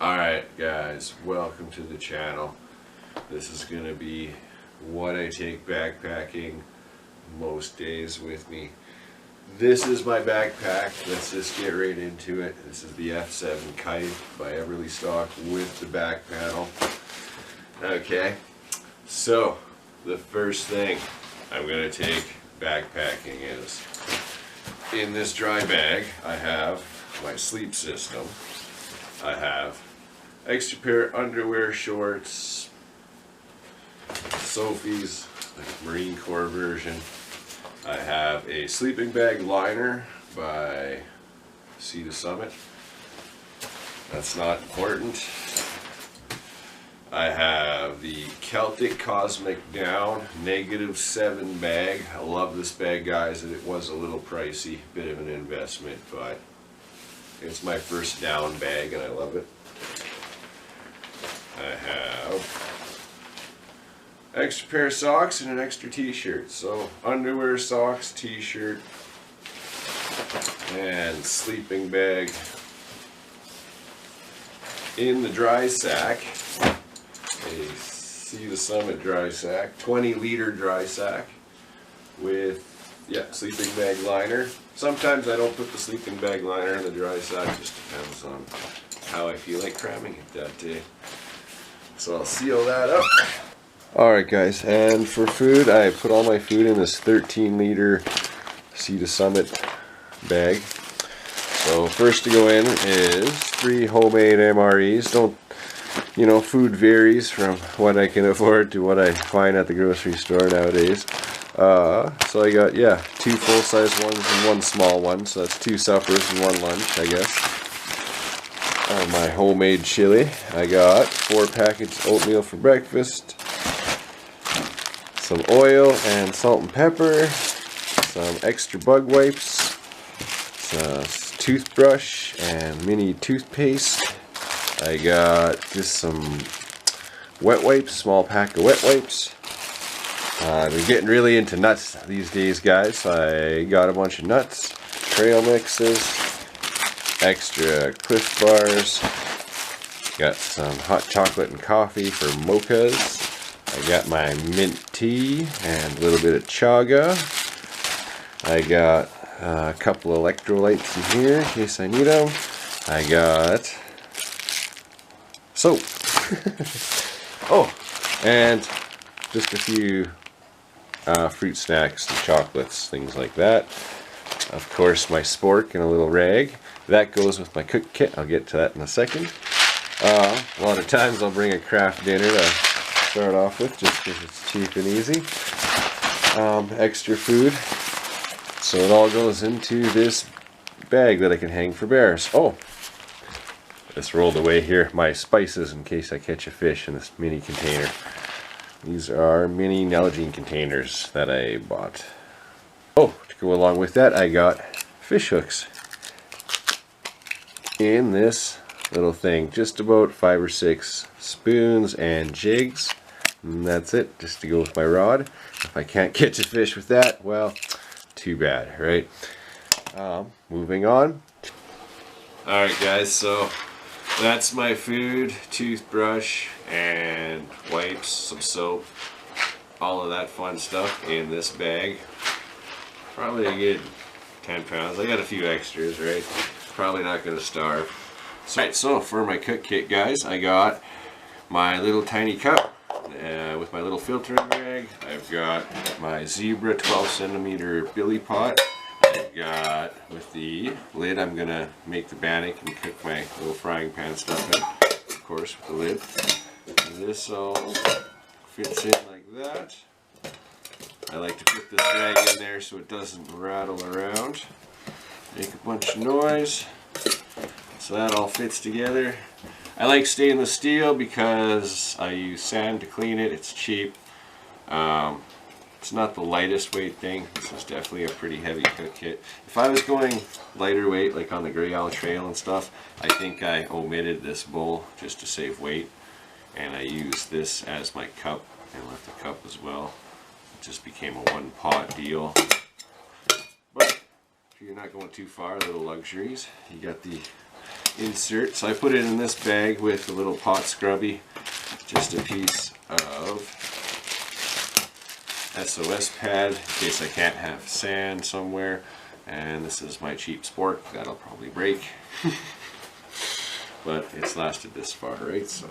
Alright guys, welcome to the channel. This is going to be what I take backpacking most days with me. This is my backpack. Let's just get right into it. This is the F7 Kite by Everly Stock with the back panel. Okay, so the first thing I'm going to take backpacking is, in this dry bag I have my sleep system. I have extra pair of underwear, shorts, Sophie's like Marine Corps version. I have a sleeping bag liner by Sea to Summit. That's not important. I have the Celtic Cosmic Down -7 bag. I love this bag, guys, and it was a little pricey, bit of an investment, but it's my first down bag and I love it. I have extra pair of socks and an extra t-shirt. So underwear, socks, t-shirt, and sleeping bag. In the dry sack, a Sea to Summit dry sack, 20-liter dry sack with sleeping bag liner. Sometimes I don't put the sleeping bag liner in the dry sack, just depends on how I feel like cramming it that day. So I'll seal that up. Alright guys, and for food, I put all my food in this 13-liter Sea to Summit bag. So first to go in is 3 homemade MREs. Food varies from what I can afford to what I find at the grocery store nowadays. So I got, 2 full-size ones and 1 small one, so that's 2 suppers and 1 lunch, I guess. My homemade chili. I got 4 packets of oatmeal for breakfast, some oil and salt and pepper, some extra bug wipes, some toothbrush and mini toothpaste. I got just some wet wipes, small pack of wet wipes. I've been getting really into nuts these days, guys, so I got a bunch of nuts, trail mixes, extra Cliff Bars, got some hot chocolate and coffee for mochas. I got my mint tea and a little bit of chaga. I got a couple electrolytes in here in case I need them. I got soap. Oh, and just a few fruit snacks and chocolates, things like that. Of course, my spork and a little rag. That goes with my cook kit. I'll get to that in a second. A lot of times I'll bring a craft dinner to start off with, just because it's cheap and easy. Extra food. So it all goes into this bag that I can hang for bears. Oh, this rolled away here. My spices in case I catch a fish in this mini container. These are mini Nalgene containers that I bought. Oh, to go along with that, I got fish hooks in this little thing. Just about 5 or 6 spoons and jigs. And that's it, just to go with my rod. If I can't catch a fish with that, well, too bad, right? Moving on. Alright guys, so that's my food, toothbrush and wipes, some soap, all of that fun stuff in this bag. Probably a good 10 pounds. I got a few extras, right? Probably not going to starve. So for my cook kit, guys, I got my little tiny cup with my little filtering rag. I've got my Zebra 12cm billy pot. I've got, with the lid, I'm going to make the bannock and cook my little frying pan stuff in, of course, with the lid. And this all fits in like that. I like to put this rag in there so it doesn't rattle around, make a bunch of noise. So that all fits together. I like stainless steel because I use sand to clean it. It's cheap. It's not the lightest weight thing. This is definitely a pretty heavy cook kit. If I was going lighter weight, like on the Grey Owl Trail and stuff, I think I omitted this bowl just to save weight. And I used this as my cup and left the cup as well. It just became a 1-pot deal. But if you're not going too far, little luxuries, you got the insert. So I put it in this bag with a little pot scrubby, just a piece of SOS pad in case I can't have sand somewhere, and this is my cheap sport that'll probably break. But it's lasted this far, right? So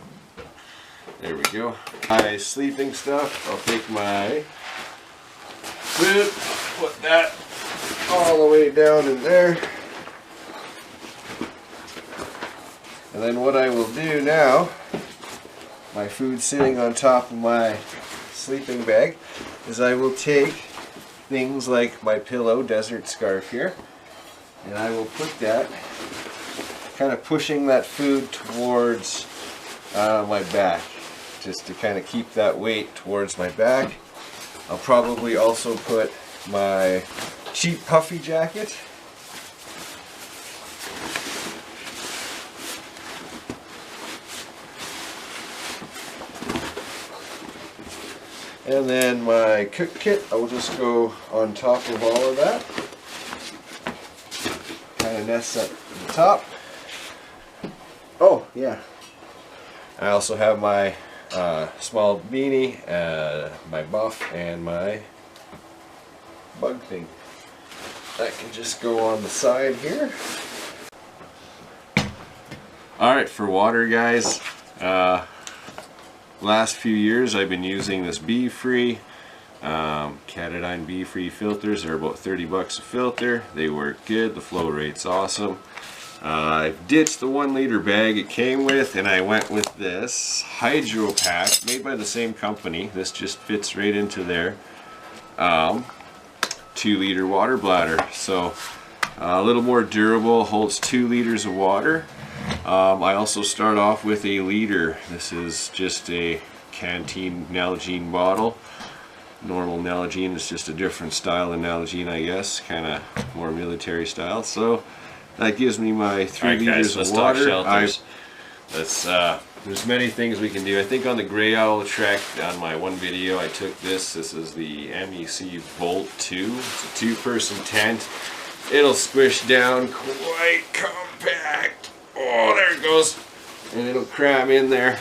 there we go. My sleeping stuff, I'll take my food, put that all the way down in there. And then what I will do now, my food sitting on top of my sleeping bag, is I will take things like my pillow, desert scarf here, and I will put that, kind of pushing that food towards my back, just to kind of keep that weight towards my back. I'll probably also put my cheap puffy jacket. And then my cook kit, I will just go on top of all of that. Kind of nest at the top. Oh, yeah. I also have my small beanie, my buff, and my bug thing. That can just go on the side here. Alright, for water, guys. Last few years I've been using this Be-Free, Catadine Be-Free filters. They're about 30 bucks a filter. They work good, the flow rate's awesome. I've ditched the 1 liter bag it came with, and I went with this Hydro Pack, made by the same company. This just fits right into their 2 liter water bladder. So a little more durable, holds 2 liters of water. I also start off with a liter. This is just a canteen Nalgene bottle. Normal Nalgene is just a different style than Nalgene, I guess, kind of more military style. So that gives me my 3 liters of water. There's many things we can do. I think on the Grey Owl Trek, on my one video, I took this. This is the MEC Volt 2. It's a 2-person tent. It'll squish down quite compact. Oh, there it goes. And it'll cram in there.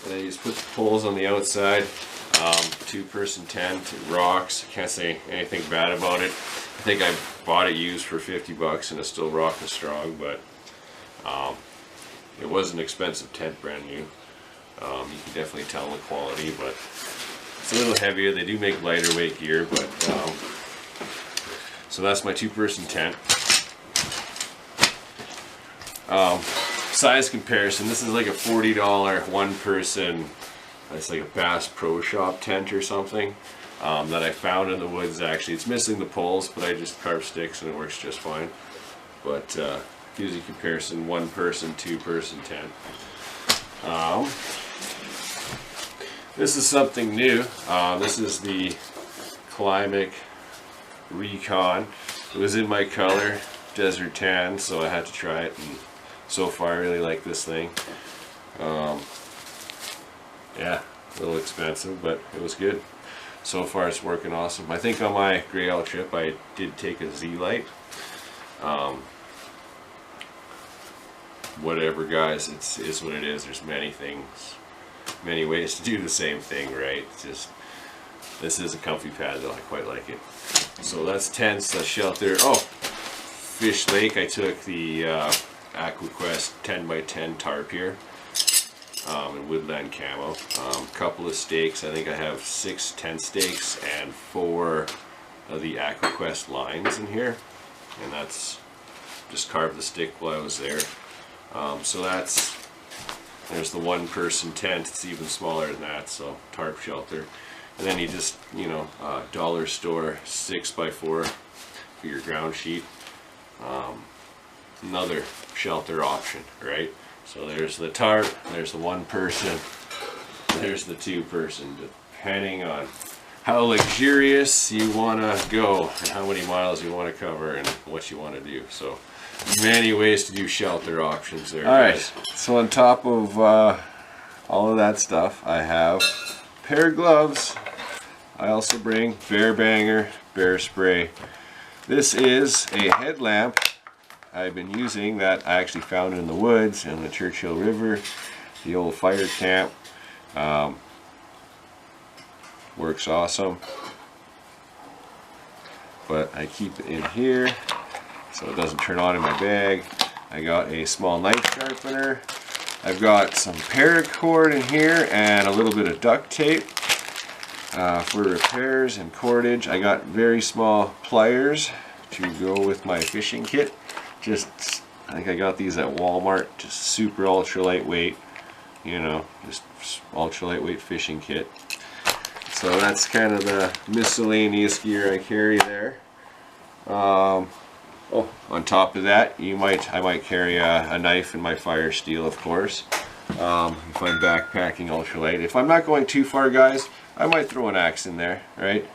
And then you just put the poles on the outside. 2-person tent. It rocks. Can't say anything bad about it. I think I bought it used for 50 bucks and it's still rocking strong, but it was an expensive tent, brand new. You can definitely tell the quality, but it's a little heavier. They do make lighter weight gear, but so that's my 2-person tent. Size comparison, this is like a $40 1-person, it's like a Bass Pro Shop tent or something, that I found in the woods. Actually, it's missing the poles, but I just carved sticks and it works just fine. But gives you comparison, 1-person, 2-person tent. This is something new. This is the Climac Recon. It was in my color, Desert Tan, so I had to try it, and so far I really like this thing. Yeah, a little expensive, but it was good. So far it's working awesome. I think on my Grey Owl trip I did take a Z-Lite. Whatever, guys, it is what it is. There's many things, many ways to do the same thing, right? It's just, this is a comfy pad though, I quite like it. So that's tents, that's shelter. Oh, Fish Lake, I took the AquaQuest 10x10 tarp here, in woodland camo. Couple of stakes. I think I have 6 tent stakes and 4 of the AquaQuest lines in here, and that's just carved the stick while I was there. So there's the 1-person tent. It's even smaller than that, so tarp shelter. And then you just, you know, dollar store 6x4 for your ground sheet. Another shelter option, right? So there's the tarp, there's the 1-person, there's the 2-person, depending on how luxurious you want to go and how many miles you want to cover and what you want to do. So many ways to do shelter options there. Alright, so on top of all of that stuff, I have a pair of gloves. I also bring bear banger, bear spray. This is a headlamp I've been using that I actually found in the woods in the Churchill River, the old fire camp. Works awesome. But I keep it in here so it doesn't turn on in my bag. I got a small knife sharpener. I've got some paracord in here and a little bit of duct tape for repairs and cordage. I got very small pliers to go with my fishing kit. I think I got these at Walmart, just super ultra lightweight, you know, just ultra lightweight fishing kit. So that's kind of the miscellaneous gear I carry there. Oh, on top of that, I might carry a knife and my fire steel, of course, if I'm backpacking ultralight. If I'm not going too far, guys, I might throw an axe in there, right?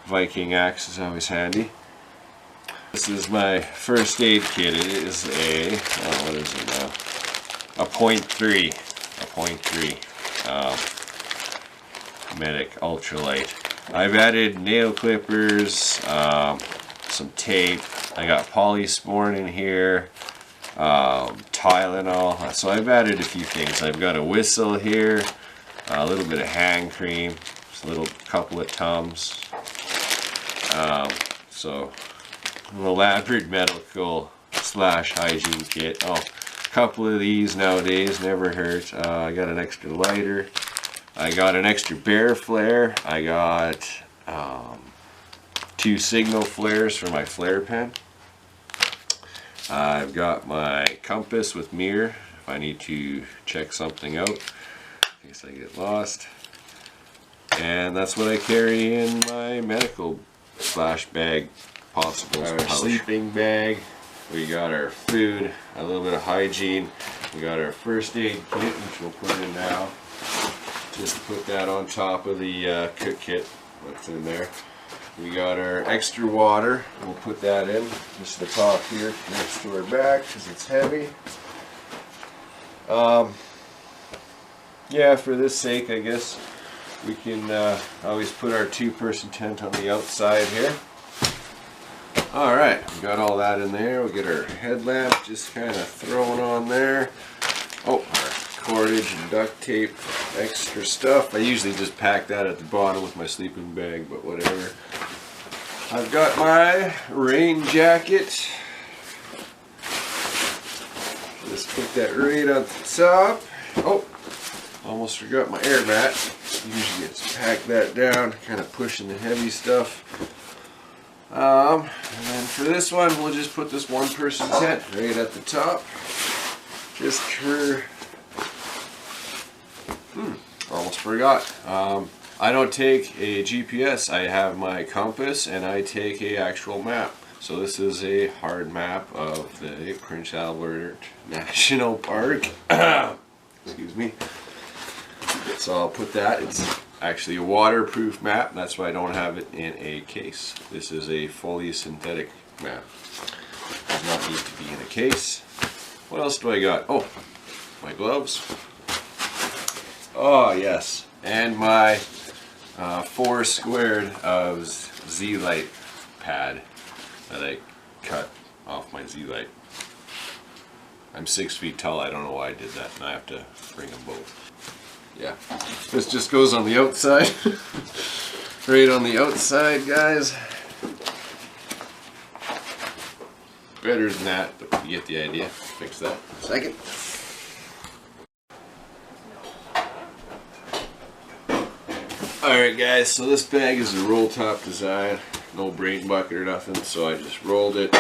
Viking axe is always handy. This is my first aid kit. It is a, oh, what is it now? A .3. Medic ultralight. I've added nail clippers, some tape. I got polysporin in here, Tylenol. So I've added a few things. I've got a whistle here, a little bit of hand cream, just a couple of Tums. So an elaborate medical / hygiene kit. Oh, a couple of these nowadays never hurt. I got an extra lighter. I got an extra bear flare. I got 2 signal flares for my flare pen. I've got my compass with mirror if I need to check something out in case I get lost. And that's what I carry in my medical / bag, possible our sleeping bag. We got our food, a little bit of hygiene. We got our first aid kit, which we'll put in now. Just put that on top of the cook kit. What's in there? We got our extra water. We'll put that in just the top here next to our back because it's heavy. Yeah, for this sake, I guess we can always put our 2-person tent on the outside here. Alright, we got all that in there. We get our headlamp just kind of thrown on there. Oh, our cordage and duct tape, extra stuff. I usually just pack that at the bottom with my sleeping bag, but whatever. I've got my rain jacket. Just put that right on the top. Oh, almost forgot my air mat. Usually just pack that down, kind of pushing the heavy stuff. And then for this one, we'll just put this 1-person tent right at the top. Just for... almost forgot. I don't take a GPS. I have my compass and I take a actual map. So this is a hard map of the Prince Albert National Park. Excuse me. So I'll put that. It's actually a waterproof map. That's why I don't have it in a case. This is a fully synthetic map. Does not need to be in a case. What else do I got? Oh, my gloves. Oh yes, and my 4 squared of Z-Lite pad that I cut off my Z-Lite. I'm 6 feet tall. I don't know why I did that, and I have to bring them both. Yeah, this just goes on the outside. Right on the outside, guys. Better than that, but you get the idea. Fix that in a second. Alright guys, so this bag is a roll top design. No brain bucket or nothing, so I just rolled it,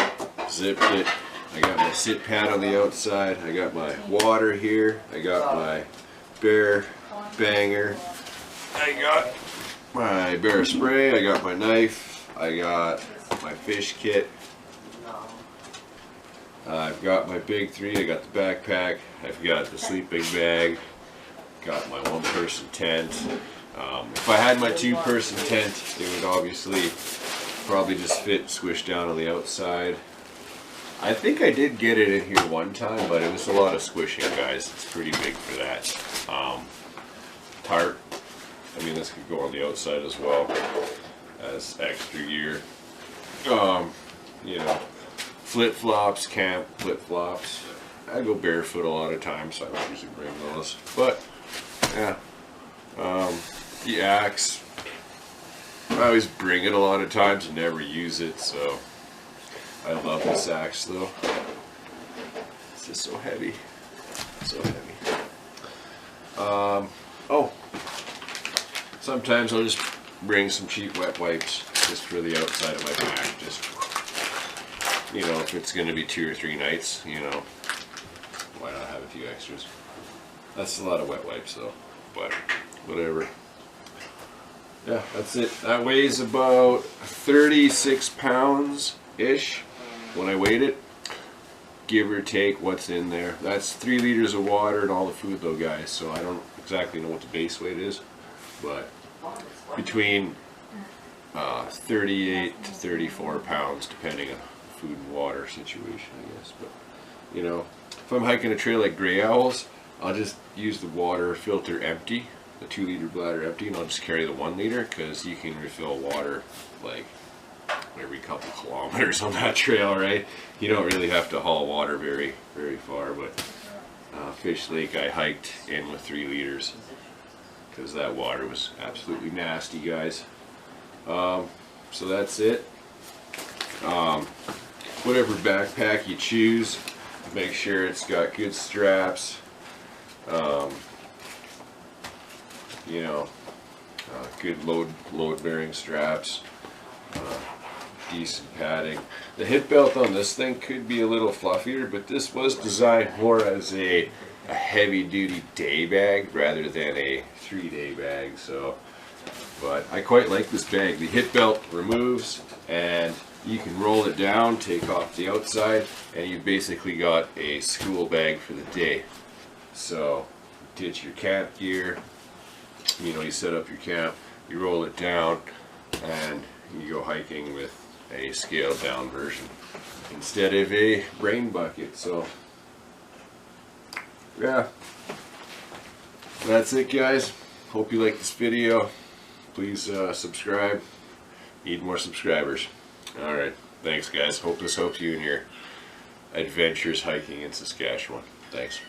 zipped it. I got my sit pad on the outside. I got my water here. I got my bear banger. I got my bear spray. I got my knife. I got my fish kit. I've got my big 3. I got the backpack. I've got the sleeping bag. Got my 1-person tent. If I had my 2-person tent, it would obviously probably just fit squished down on the outside. I think I did get it in here one time, but it was a lot of squishing, guys. It's pretty big for that. Tarp. I mean, this could go on the outside as well as extra gear. You know, flip-flops, camp flip-flops. I go barefoot a lot of times, so I don't usually bring those. But yeah, the axe, I always bring it a lot of times and never use it, so I love this axe though. It's just so heavy, so heavy. Oh, sometimes I'll just bring some cheap wet wipes just for the outside of my pack, just, you know, if it's going to be 2 or 3 nights, you know, why not have a few extras. That's a lot of wet wipes though, but whatever. Yeah, that's it. That weighs about 36 pounds ish when I weighed it, give or take what's in there. That's 3 liters of water and all the food though, guys, so I don't exactly know what the base weight is, but between 38 to 34 pounds depending on food and water situation, I guess. But you know, if I'm hiking a trail like Grey Owls, I'll just use the water filter empty, the 2 liter bladder empty, and I'll just carry the 1 liter, because you can refill water like every couple kilometers on that trail, right? You don't really have to haul water very far. But Fish Lake I hiked in with 3 liters because that water was absolutely nasty, guys. So that's it. Whatever backpack you choose, make sure it's got good straps, you know, good load bearing straps, decent padding. The hip belt on this thing could be a little fluffier, but this was designed more as a heavy duty day bag rather than a 3-day bag. So, but I quite like this bag. The hip belt removes and you can roll it down, take off the outside, and you've basically got a school bag for the day. So ditch your camp gear, you know, you set up your camp, you roll it down, and you go hiking with a scaled down version instead of a rain bucket. So yeah, that's it, guys. Hope you like this video. Please subscribe. Need more subscribers. Alright, thanks guys. Hope this helps you in your adventures hiking in Saskatchewan. Thanks.